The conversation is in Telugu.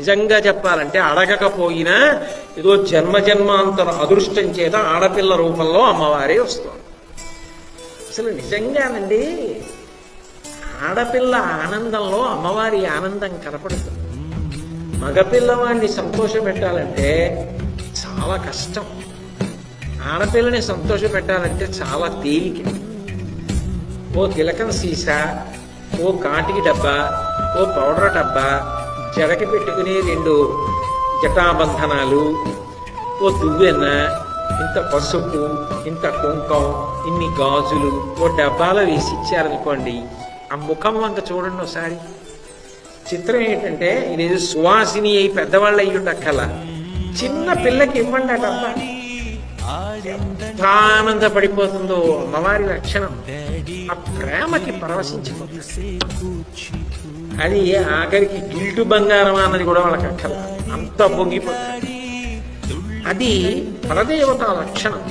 నిజంగా చెప్పాలంటే అడగకపోయినా ఏదో జన్మజన్మాంతర అదృష్టం చేత ఆడపిల్ల రూపంలో అమ్మవారే వస్తుంది. అసలు నిజంగానండి ఆడపిల్ల ఆనందంలో అమ్మవారి ఆనందం కనపడుతుంది. మగపిల్లవాడిని సంతోష పెట్టాలంటే చాలా కష్టం, ఆడపిల్లని సంతోష పెట్టాలంటే చాలా తేలిక. ఓ తిలకం సీసా, ఓ కాటికి డబ్బా, ఓ పౌడర్ డబ్బా, జడకి పెట్టుకుని 2 జటాబంధనాలు, ఓ దువ్వెన్న, ఇంత పసుపు, ఇంత కుంకం, ఇన్ని గాజులు ఓ డబ్బాలో వేసి ఇచ్చారనుకోండి, ఆ ముఖం వంక చూడండి ఒకసారి. చిత్రం ఏంటంటే ఇదేదో సువాసిని అయి పెద్దవాళ్ళు అయ్యి ఉండక్కల చిన్న పిల్లకి ఇవ్వండి ఆ డబ్బా, ఎంత ఆనందపడిపోతుందో అమ్మవారి లక్షణం. ఆ ప్రేమకి పరవశించిపోతుంది. అది ఆఖరికి గిల్టు బంగారం అన్నది కూడా వాళ్ళకి అక్కల, అంత పొంగిపోతుంది. అది పరదేవత లక్షణం.